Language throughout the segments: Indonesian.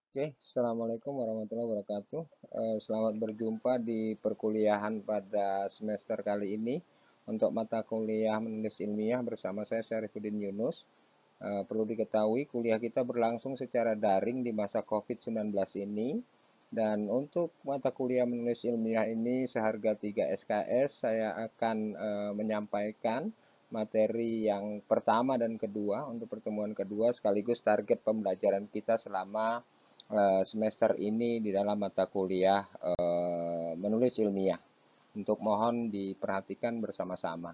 Oke, Assalamualaikum warahmatullahi wabarakatuh. Selamat berjumpa di perkuliahan pada semester kali ini untuk mata kuliah menulis ilmiah bersama saya Syarifuddin Yunus. Perlu diketahui kuliah kita berlangsung secara daring di masa COVID-19 ini. Dan untuk mata kuliah menulis ilmiah ini seharga 3 SKS, saya akan menyampaikan materi yang pertama dan kedua untuk pertemuan kedua sekaligus target pembelajaran kita selama semester ini di dalam mata kuliah menulis ilmiah. Untuk mohon diperhatikan bersama-sama.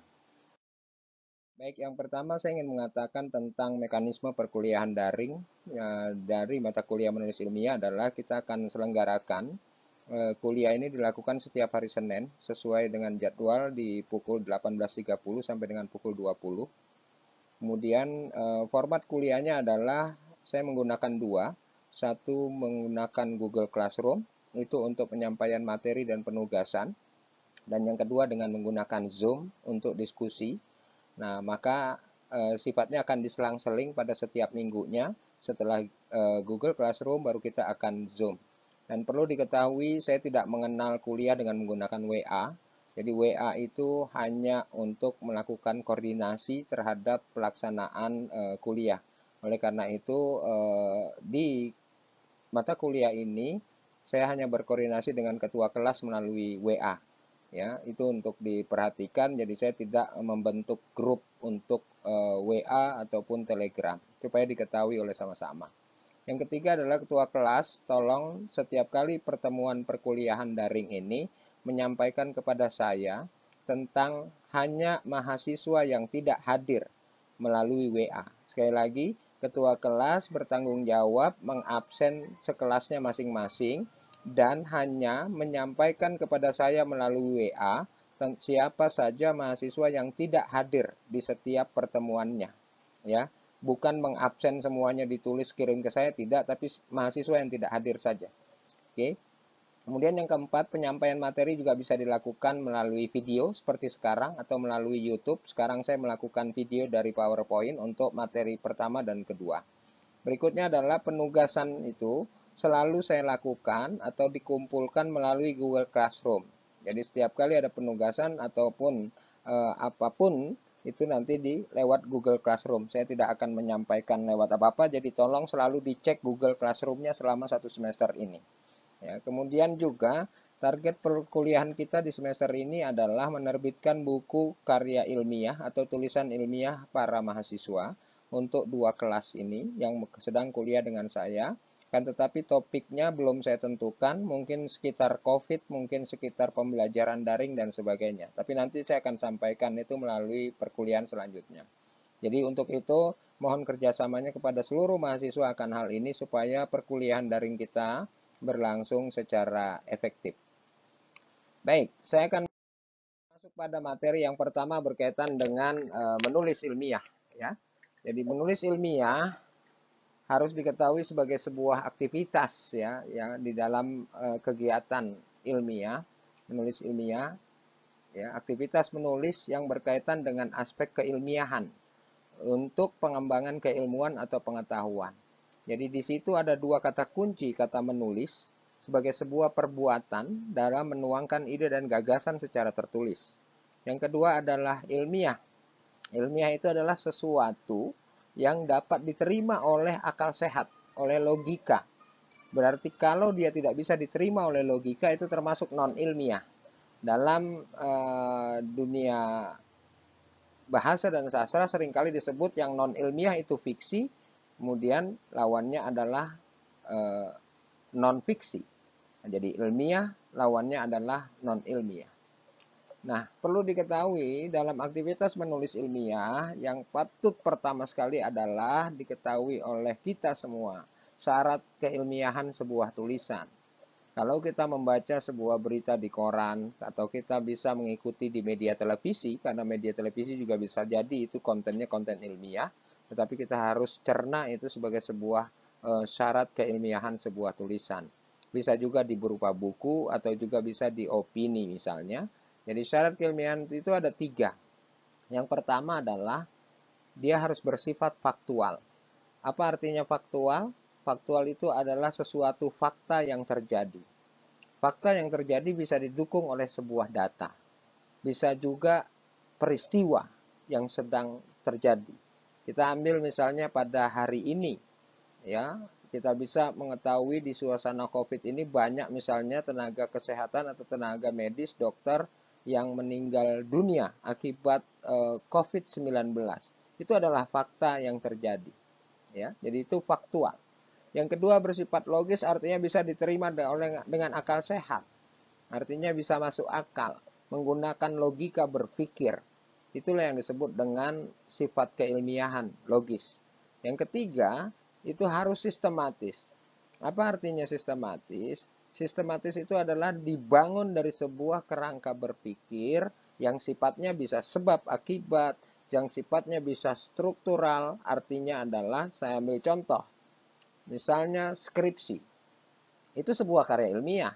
Baik, yang pertama saya ingin mengatakan tentang mekanisme perkuliahan daring. Dari mata kuliah menulis ilmiah adalah kita akan selenggarakan kuliah ini dilakukan setiap hari Senin sesuai dengan jadwal di pukul 18.30 sampai dengan pukul 20. Kemudian format kuliahnya adalah saya menggunakan dua. Satu menggunakan Google Classroom itu untuk penyampaian materi dan penugasan. Dan yang kedua dengan menggunakan Zoom untuk diskusi. Nah, maka sifatnya akan diselang-seling pada setiap minggunya. Setelah Google Classroom baru kita akan Zoom. Dan perlu diketahui saya tidak mengenal kuliah dengan menggunakan WA. Jadi WA itu hanya untuk melakukan koordinasi terhadap pelaksanaan kuliah. Oleh karena itu di mata kuliah ini saya hanya berkoordinasi dengan ketua kelas melalui WA. Ya, itu untuk diperhatikan. Jadi saya tidak membentuk grup untuk WA ataupun Telegram supaya diketahui oleh sama-sama. Yang ketiga adalah ketua kelas, tolong setiap kali pertemuan perkuliahan daring ini menyampaikan kepada saya tentang hanya mahasiswa yang tidak hadir melalui WA. Sekali lagi, ketua kelas bertanggung jawab mengabsen sekelasnya masing-masing dan hanya menyampaikan kepada saya melalui WA siapa saja mahasiswa yang tidak hadir di setiap pertemuannya, ya. Bukan mengabsen semuanya ditulis kirim ke saya, tidak, tapi mahasiswa yang tidak hadir saja. Oke. Kemudian yang keempat, penyampaian materi juga bisa dilakukan melalui video seperti sekarang atau melalui YouTube. Sekarang saya melakukan video dari PowerPoint untuk materi pertama dan kedua. Berikutnya adalah penugasan itu selalu saya lakukan atau dikumpulkan melalui Google Classroom. Jadi setiap kali ada penugasan ataupun apapun itu nanti di lewat Google Classroom. Saya tidak akan menyampaikan lewat apa-apa, jadi tolong selalu dicek Google Classroom-nya selama satu semester ini. Ya, kemudian juga target perkuliahan kita di semester ini adalah menerbitkan buku karya ilmiah atau tulisan ilmiah para mahasiswa untuk dua kelas ini yang sedang kuliah dengan saya. Kan tetapi topiknya belum saya tentukan, mungkin sekitar COVID, mungkin sekitar pembelajaran daring dan sebagainya. Tapi nanti saya akan sampaikan itu melalui perkuliahan selanjutnya. Jadi untuk itu mohon kerjasamanya kepada seluruh mahasiswa akan hal ini supaya perkuliahan daring kita berlangsung secara efektif. Baik, saya akan masuk pada materi yang pertama berkaitan dengan menulis ilmiah, ya. Jadi menulis ilmiah harus diketahui sebagai sebuah aktivitas, ya, yang di dalam kegiatan ilmiah, menulis ilmiah, ya, aktivitas menulis yang berkaitan dengan aspek keilmiahan untuk pengembangan keilmuan atau pengetahuan. Jadi di situ ada dua kata kunci kata menulis sebagai sebuah perbuatan dalam menuangkan ide dan gagasan secara tertulis. Yang kedua adalah ilmiah. Ilmiah itu adalah sesuatu yang dapat diterima oleh akal sehat, oleh logika. Berarti kalau dia tidak bisa diterima oleh logika itu termasuk non ilmiah. Dalam dunia bahasa dan sastra seringkali disebut yang non ilmiah itu fiksi, kemudian lawannya adalah non fiksi. Jadi ilmiah lawannya adalah non ilmiah. Nah, perlu diketahui dalam aktivitas menulis ilmiah yang patut pertama sekali adalah diketahui oleh kita semua syarat keilmiahan sebuah tulisan. Kalau kita membaca sebuah berita di koran atau kita bisa mengikuti di media televisi, karena media televisi juga bisa jadi itu kontennya konten ilmiah, tetapi kita harus cerna itu sebagai sebuah syarat keilmiahan sebuah tulisan. Bisa juga di berupa buku atau juga bisa di opini misalnya. Jadi syarat keilmiahan itu ada tiga. Yang pertama adalah dia harus bersifat faktual. Apa artinya faktual? Faktual itu adalah sesuatu fakta yang terjadi. Fakta yang terjadi bisa didukung oleh sebuah data. Bisa juga peristiwa yang sedang terjadi. Kita ambil misalnya pada hari ini, ya, kita bisa mengetahui di suasana COVID ini banyak misalnya tenaga kesehatan atau tenaga medis, dokter yang meninggal dunia akibat COVID-19. Itu adalah fakta yang terjadi, ya. Jadi itu faktual. Yang kedua bersifat logis, artinya bisa diterima dengan akal sehat. Artinya bisa masuk akal, menggunakan logika berpikir. Itulah yang disebut dengan sifat keilmiahan, logis. Yang ketiga, itu harus sistematis. Apa artinya sistematis? Sistematis itu adalah dibangun dari sebuah kerangka berpikir yang sifatnya bisa sebab akibat, yang sifatnya bisa struktural. Artinya adalah, saya ambil contoh, misalnya skripsi. Itu sebuah karya ilmiah.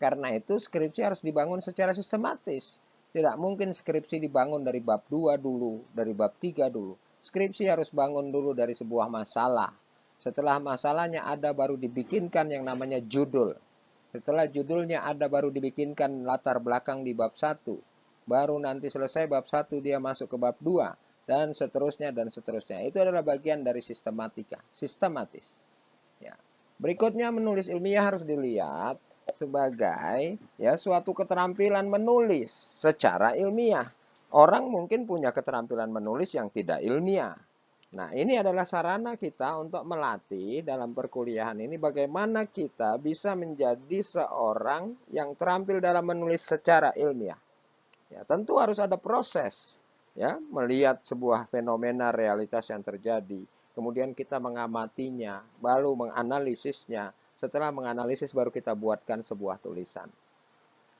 Karena itu skripsi harus dibangun secara sistematis. Tidak mungkin skripsi dibangun dari bab 2 dulu, dari bab 3 dulu. Skripsi harus bangun dulu dari sebuah masalah. Setelah masalahnya ada baru dibikinkan yang namanya judul. Setelah judulnya ada baru dibikinkan latar belakang di bab 1. Baru nanti selesai bab 1 dia masuk ke bab 2 dan seterusnya dan seterusnya. Itu adalah bagian dari sistematika, sistematis. Ya. Berikutnya menulis ilmiah harus dilihat sebagai ya suatu keterampilan menulis secara ilmiah. Orang mungkin punya keterampilan menulis yang tidak ilmiah. Nah, ini adalah sarana kita untuk melatih dalam perkuliahan ini bagaimana kita bisa menjadi seorang yang terampil dalam menulis secara ilmiah. Ya, tentu harus ada proses, ya, melihat sebuah fenomena realitas yang terjadi. Kemudian kita mengamatinya, baru menganalisisnya. Setelah menganalisis baru kita buatkan sebuah tulisan.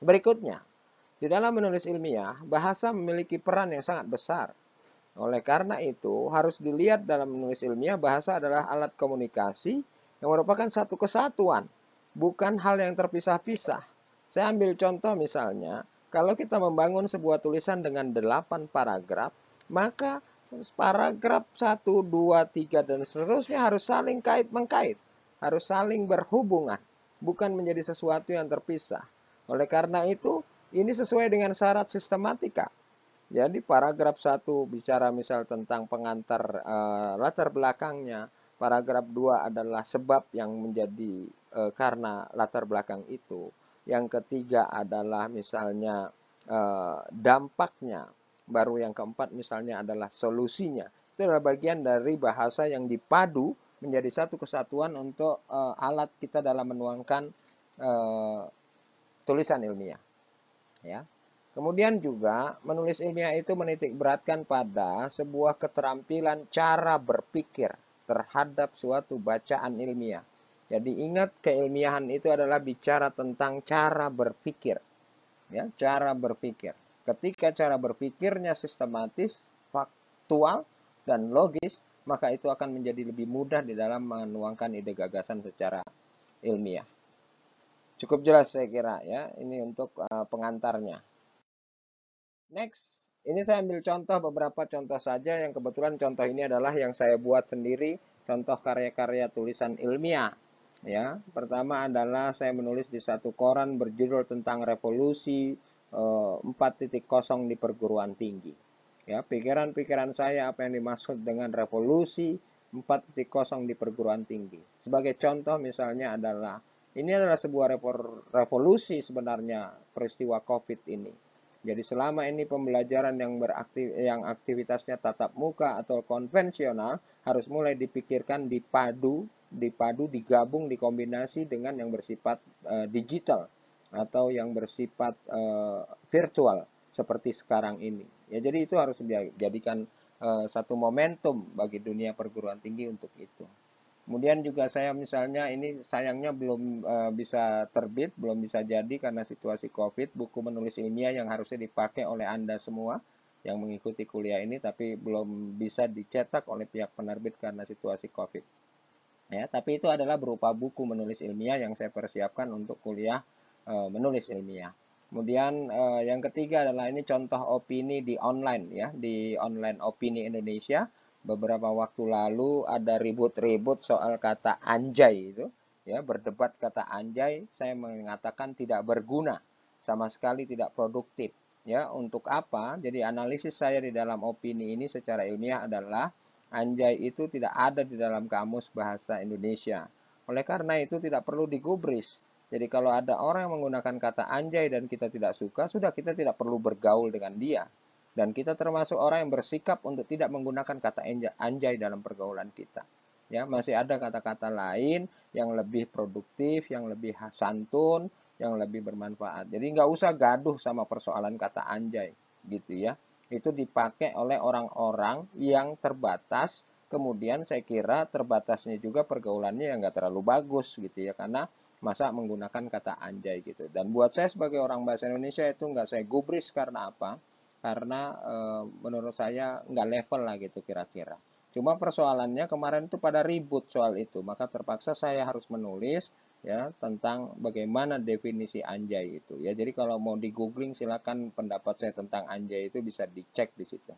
Berikutnya, di dalam menulis ilmiah, bahasa memiliki peran yang sangat besar. Oleh karena itu, harus dilihat dalam menulis ilmiah, bahasa adalah alat komunikasi yang merupakan satu kesatuan, bukan hal yang terpisah-pisah. Saya ambil contoh misalnya, kalau kita membangun sebuah tulisan dengan 8 paragraf, maka paragraf 1, 2, 3, dan seterusnya harus saling kait-mengkait. Harus saling berhubungan, bukan menjadi sesuatu yang terpisah. Oleh karena itu, ini sesuai dengan syarat sistematika. Jadi paragraf 1 bicara misal tentang pengantar latar belakangnya. Paragraf 2 adalah sebab yang menjadi karena latar belakang itu. Yang ketiga adalah misalnya dampaknya. Baru yang keempat misalnya adalah solusinya. Itu adalah bagian dari bahasa yang dipadu menjadi satu kesatuan untuk alat kita dalam menuangkan tulisan ilmiah. Ya. Kemudian juga menulis ilmiah itu menitik beratkan pada sebuah keterampilan cara berpikir terhadap suatu bacaan ilmiah. Jadi ingat, keilmiahan itu adalah bicara tentang cara berpikir. Ya, cara berpikir. Ketika cara berpikirnya sistematis, faktual, dan logis, maka itu akan menjadi lebih mudah di dalam menuangkan ide gagasan secara ilmiah. Cukup jelas saya kira ya, ini untuk pengantarnya. Next, ini saya ambil contoh, beberapa contoh saja yang kebetulan contoh ini adalah yang saya buat sendiri, contoh karya-karya tulisan ilmiah. Ya, pertama adalah saya menulis di satu koran berjudul tentang revolusi 4.0 di perguruan tinggi. Ya, pikiran-pikiran saya apa yang dimaksud dengan revolusi 4.0 di perguruan tinggi. Sebagai contoh misalnya adalah, ini adalah sebuah revolusi sebenarnya peristiwa COVID ini. Jadi selama ini pembelajaran yang aktivitasnya tatap muka atau konvensional harus mulai dipikirkan digabung, dikombinasi dengan yang bersifat digital atau yang bersifat virtual seperti sekarang ini. Ya, jadi itu harus dijadikan satu momentum bagi dunia perguruan tinggi untuk itu. Kemudian juga saya misalnya ini sayangnya belum bisa terbit, belum bisa jadi karena situasi COVID, buku menulis ilmiah yang harusnya dipakai oleh Anda semua yang mengikuti kuliah ini, tapi belum bisa dicetak oleh pihak penerbit karena situasi COVID. Ya, tapi itu adalah berupa buku menulis ilmiah yang saya persiapkan untuk kuliah menulis ilmiah. Kemudian yang ketiga adalah ini contoh opini di online ya, di online opini Indonesia. beberapa waktu lalu ada ribut-ribut soal kata anjay itu, ya, berdebat kata anjay, saya mengatakan tidak berguna, sama sekali tidak produktif. Ya, untuk apa? Jadi analisis saya di dalam opini ini secara ilmiah adalah anjay itu tidak ada di dalam kamus bahasa Indonesia. Oleh karena itu tidak perlu digubris. Jadi kalau ada orang yang menggunakan kata anjay dan kita tidak suka, sudah kita tidak perlu bergaul dengan dia. Dan kita termasuk orang yang bersikap untuk tidak menggunakan kata anjay dalam pergaulan kita. Ya, masih ada kata-kata lain yang lebih produktif, yang lebih santun, yang lebih bermanfaat. Jadi nggak usah gaduh sama persoalan kata anjay, gitu ya. Itu dipakai oleh orang-orang yang terbatas. Kemudian saya kira terbatasnya juga pergaulannya yang nggak terlalu bagus, gitu ya, karena masa menggunakan kata anjay gitu. Dan buat saya sebagai orang bahasa Indonesia itu nggak saya gubris karena apa? Karena menurut saya nggak level lah gitu kira-kira. Cuma persoalannya kemarin itu pada ribut soal itu, maka terpaksa saya harus menulis ya tentang bagaimana definisi anjay itu. Ya, jadi kalau mau di googling silakan pendapat saya tentang anjay itu bisa dicek di situ.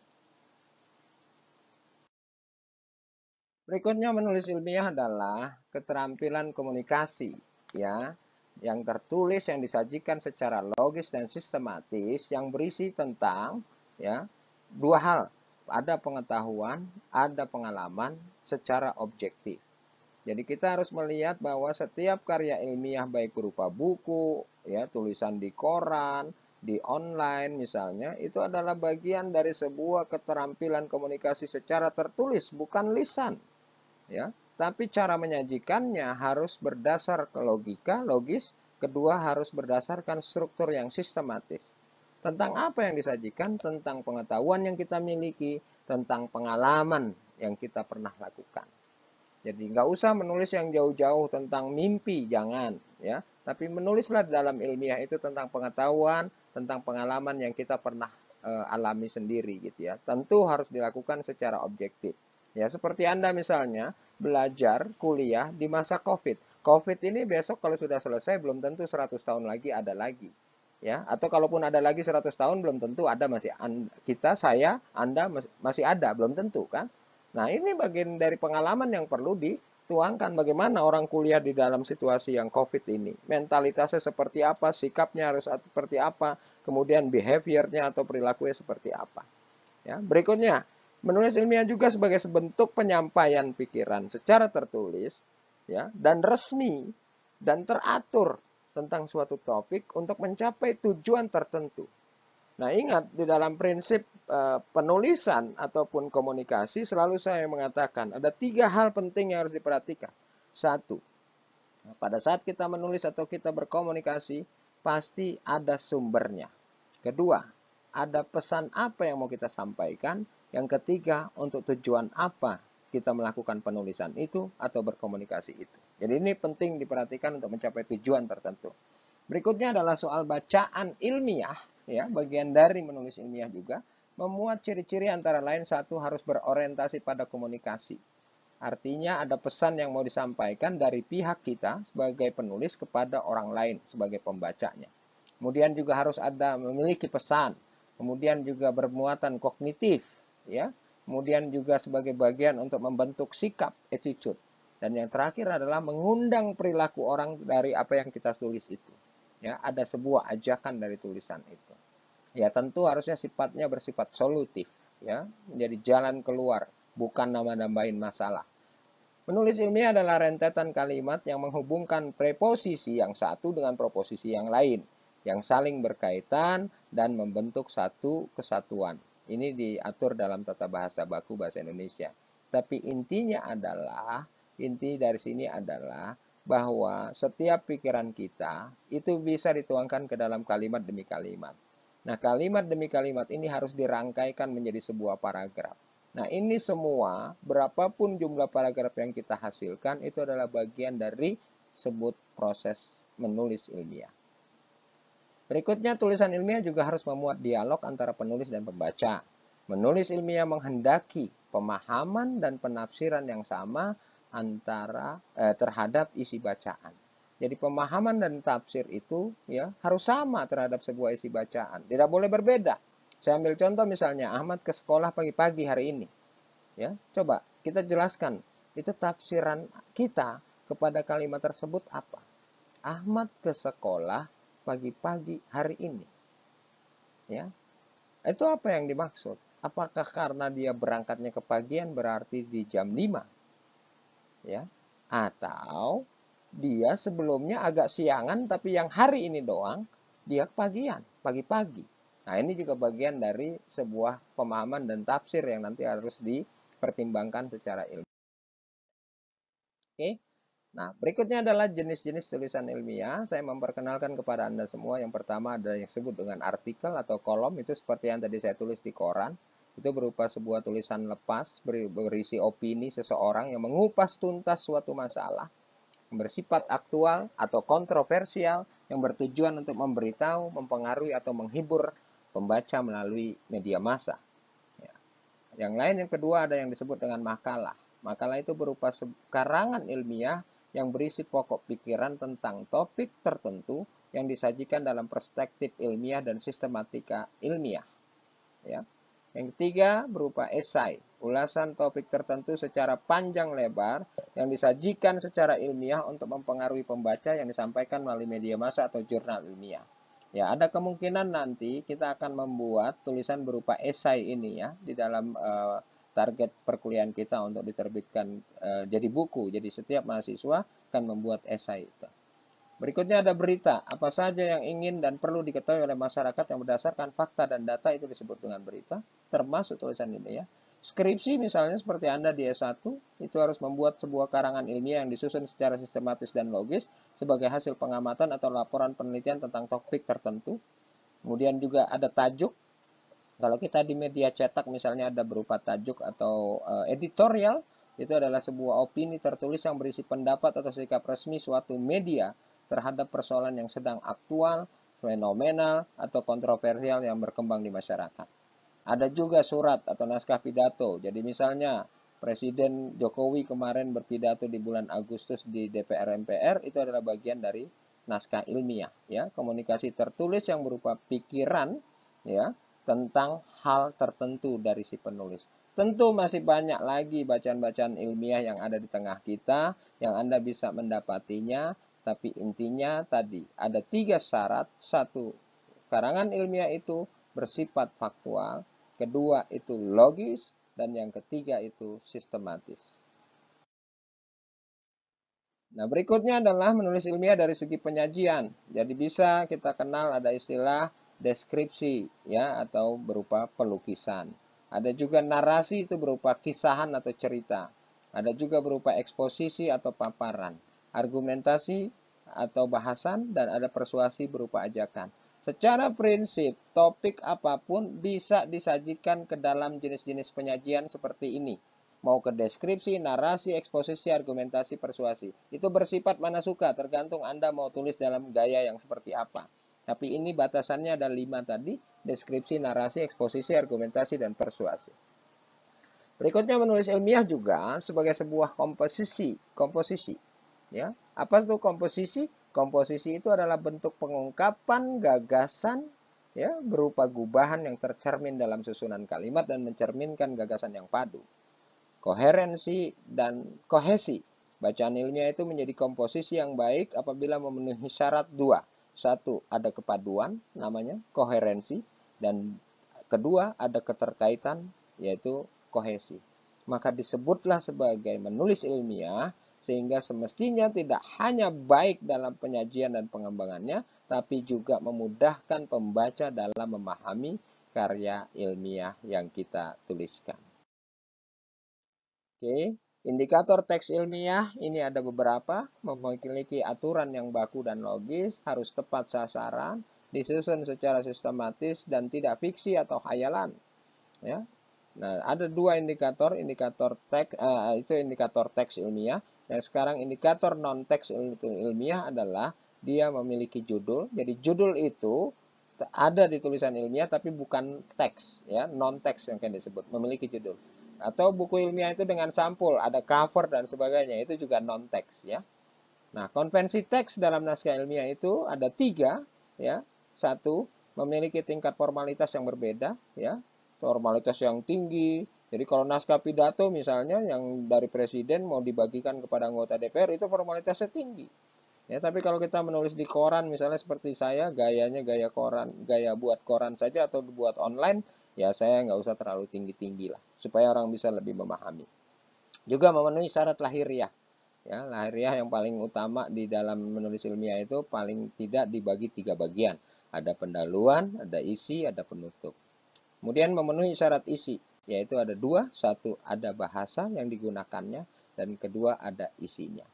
Berikutnya menulis ilmiah adalah keterampilan komunikasi, ya, yang tertulis yang disajikan secara logis dan sistematis yang berisi tentang ya dua hal, ada pengetahuan, ada pengalaman secara objektif. Jadi kita harus melihat bahwa setiap karya ilmiah baik berupa buku, ya, tulisan di koran, di online misalnya, itu adalah bagian dari sebuah keterampilan komunikasi secara tertulis, bukan lisan. Ya, tapi cara menyajikannya harus berdasar ke logika, logis, kedua harus berdasarkan struktur yang sistematis. Tentang apa yang disajikan, tentang pengetahuan yang kita miliki, tentang pengalaman yang kita pernah lakukan. Jadi nggak usah menulis yang jauh-jauh tentang mimpi, jangan ya. Tapi menulislah dalam ilmiah itu tentang pengetahuan, tentang pengalaman yang kita pernah alami sendiri gitu ya. Tentu harus dilakukan secara objektif. Ya, seperti Anda misalnya belajar kuliah di masa Covid. Covid ini besok kalau sudah selesai belum tentu 100 tahun lagi ada lagi. Ya, atau kalaupun ada lagi 100 tahun belum tentu ada masih kita, saya, Anda masih ada, belum tentu kan? Nah, ini bagian dari pengalaman yang perlu dituangkan bagaimana orang kuliah di dalam situasi yang COVID ini. Mentalitasnya seperti apa, sikapnya harus seperti apa, kemudian behaviornya atau perilakunya seperti apa. Ya, berikutnya, menulis ilmiah juga sebagai bentuk penyampaian pikiran secara tertulis, ya, dan resmi dan teratur tentang suatu topik untuk mencapai tujuan tertentu. Nah, ingat di dalam prinsip penulisan ataupun komunikasi selalu saya mengatakan ada 3 hal penting yang harus diperhatikan. Satu, pada saat kita menulis atau kita berkomunikasi pasti ada sumbernya. Kedua, ada pesan apa yang mau kita sampaikan. Yang ketiga, untuk tujuan apa kita melakukan penulisan itu atau berkomunikasi itu. Jadi ini penting diperhatikan untuk mencapai tujuan tertentu. Berikutnya adalah soal bacaan ilmiah, ya, bagian dari menulis ilmiah juga, memuat ciri-ciri antara lain satu harus berorientasi pada komunikasi. Artinya ada pesan yang mau disampaikan dari pihak kita sebagai penulis kepada orang lain sebagai pembacanya. Kemudian juga harus ada memiliki pesan, kemudian juga bermuatan kognitif, ya. Kemudian juga sebagai bagian untuk membentuk sikap, attitude. Dan yang terakhir adalah mengundang perilaku orang dari apa yang kita tulis itu. Ya, ada sebuah ajakan dari tulisan itu. Ya, tentu harusnya sifatnya bersifat solutif, ya, menjadi jalan keluar, bukan nama-nambahin masalah. Menulis ilmiah adalah rentetan kalimat yang menghubungkan preposisi yang satu dengan proposisi yang lain, yang saling berkaitan dan membentuk satu kesatuan. Ini diatur dalam tata bahasa baku bahasa Indonesia. Tapi intinya adalah, inti dari sini adalah bahwa setiap pikiran kita itu bisa dituangkan ke dalam kalimat demi kalimat. Nah, kalimat demi kalimat ini harus dirangkaikan menjadi sebuah paragraf. Nah, ini semua, berapapun jumlah paragraf yang kita hasilkan, itu adalah bagian dari sebut proses menulis ilmiah. Berikutnya, tulisan ilmiah juga harus memuat dialog antara penulis dan pembaca. Menulis ilmiah menghendaki pemahaman dan penafsiran yang sama antara terhadap isi bacaan. Jadi pemahaman dan tafsir itu ya harus sama terhadap sebuah isi bacaan. Tidak boleh berbeda. Saya ambil contoh misalnya Ahmad ke sekolah pagi-pagi hari ini. Ya, coba kita jelaskan itu tafsiran kita kepada kalimat tersebut apa. Ahmad ke sekolah pagi-pagi hari ini. Ya, itu apa yang dimaksud? Apakah karena dia berangkatnya kepagian berarti di jam 5? Ya, atau dia sebelumnya agak siangan tapi yang hari ini doang dia kepagian, pagi-pagi. Nah, ini juga bagian dari sebuah pemahaman dan tafsir yang nanti harus dipertimbangkan secara ilmiah. Oke. Nah, berikutnya adalah jenis-jenis tulisan ilmiah. Saya memperkenalkan kepada Anda semua. Yang pertama ada yang disebut dengan artikel atau kolom. Itu seperti yang tadi saya tulis di koran. Itu berupa sebuah tulisan lepas berisi opini seseorang yang mengupas tuntas suatu masalah yang bersifat aktual atau kontroversial yang bertujuan untuk memberitahu, mempengaruhi atau menghibur pembaca melalui media massa. Ya. Yang lain yang kedua ada yang disebut dengan makalah. Makalah itu berupa karangan ilmiah yang berisi pokok pikiran tentang topik tertentu yang disajikan dalam perspektif ilmiah dan sistematika ilmiah. Ya. Yang ketiga berupa esai, ulasan topik tertentu secara panjang lebar yang disajikan secara ilmiah untuk mempengaruhi pembaca yang disampaikan melalui media massa atau jurnal ilmiah. Ya, ada kemungkinan nanti kita akan membuat tulisan berupa esai ini ya di dalam target perkuliahan kita untuk diterbitkan jadi buku. Jadi setiap mahasiswa akan membuat esai itu. Berikutnya ada berita. Apa saja yang ingin dan perlu diketahui oleh masyarakat yang berdasarkan fakta dan data itu disebut dengan berita. Termasuk tulisan ini ya. Skripsi misalnya seperti Anda di S1, itu harus membuat sebuah karangan ilmiah yang disusun secara sistematis dan logis sebagai hasil pengamatan atau laporan penelitian tentang topik tertentu. Kemudian juga ada tajuk. Kalau kita di media cetak misalnya ada berupa tajuk atau editorial, itu adalah sebuah opini tertulis yang berisi pendapat atau sikap resmi suatu media terhadap persoalan yang sedang aktual, fenomenal, atau kontroversial yang berkembang di masyarakat. Ada juga surat atau naskah pidato. Jadi misalnya Presiden Jokowi kemarin berpidato di bulan Agustus di DPR MPR, itu adalah bagian dari naskah ilmiah, ya, komunikasi tertulis yang berupa pikiran, ya, tentang hal tertentu dari si penulis. Tentu masih banyak lagi bacaan-bacaan ilmiah yang ada di tengah kita, yang Anda bisa mendapatinya, tapi intinya tadi ada 3 syarat. Satu, karangan ilmiah itu bersifat faktual. Kedua itu logis. Dan yang ketiga itu sistematis. Nah, berikutnya adalah menulis ilmiah dari segi penyajian. Jadi bisa kita kenal ada istilah deskripsi ya atau berupa pelukisan. Ada juga narasi itu berupa kisahan atau cerita. Ada juga berupa eksposisi atau paparan, argumentasi atau bahasan, dan ada persuasi berupa ajakan. Secara prinsip, topik apapun bisa disajikan ke dalam jenis-jenis penyajian seperti ini. Mau ke deskripsi, narasi, eksposisi, argumentasi, persuasi. Itu bersifat mana suka, tergantung Anda mau tulis dalam gaya yang seperti apa. Tapi ini batasannya ada 5 tadi, deskripsi, narasi, eksposisi, argumentasi, dan persuasi. Berikutnya menulis ilmiah juga sebagai sebuah komposisi. Ya, apa itu komposisi? Komposisi itu adalah bentuk pengungkapan gagasan ya berupa gubahan yang tercermin dalam susunan kalimat dan mencerminkan gagasan yang padu. Koherensi dan kohesi. Bacaan ilmiah itu menjadi komposisi yang baik apabila memenuhi syarat 2. Satu, ada kepaduan namanya koherensi, dan kedua ada keterkaitan yaitu kohesi. Maka disebutlah sebagai menulis ilmiah sehingga semestinya tidak hanya baik dalam penyajian dan pengembangannya, tapi juga memudahkan pembaca dalam memahami karya ilmiah yang kita tuliskan. Oke, indikator teks ilmiah ini ada beberapa, memiliki aturan yang baku dan logis, harus tepat sasaran, disusun secara sistematis dan tidak fiksi atau khayalan. Ya. Nah, ada 2 indikator teks itu indikator teks ilmiah. Dan sekarang indikator non teks ilmiah adalah dia memiliki judul. Jadi judul itu ada di tulisan ilmiah tapi bukan teks, ya, non teks yang kan disebut, memiliki judul. Atau buku ilmiah itu dengan sampul, ada cover dan sebagainya, itu juga non teks, ya. Nah, konvensi teks dalam naskah ilmiah itu ada 3, ya. Satu, memiliki tingkat formalitas yang berbeda, ya. Formalitas yang tinggi Jadi kalau naskah pidato misalnya yang dari presiden mau dibagikan kepada anggota DPR itu formalitasnya tinggi. Ya, tapi kalau kita menulis di koran misalnya seperti saya, gayanya gaya koran, gaya buat koran saja atau buat online, ya saya nggak usah terlalu tinggi-tinggi lah, supaya orang bisa lebih memahami. Juga memenuhi syarat lahiriah. Ya, lahiriah yang paling utama di dalam menulis ilmiah itu paling tidak dibagi 3 bagian. Ada pendahuluan, ada isi, ada penutup. Kemudian memenuhi syarat isi, yaitu ada 2, 1 ada bahasa yang digunakannya, dan kedua ada isinya.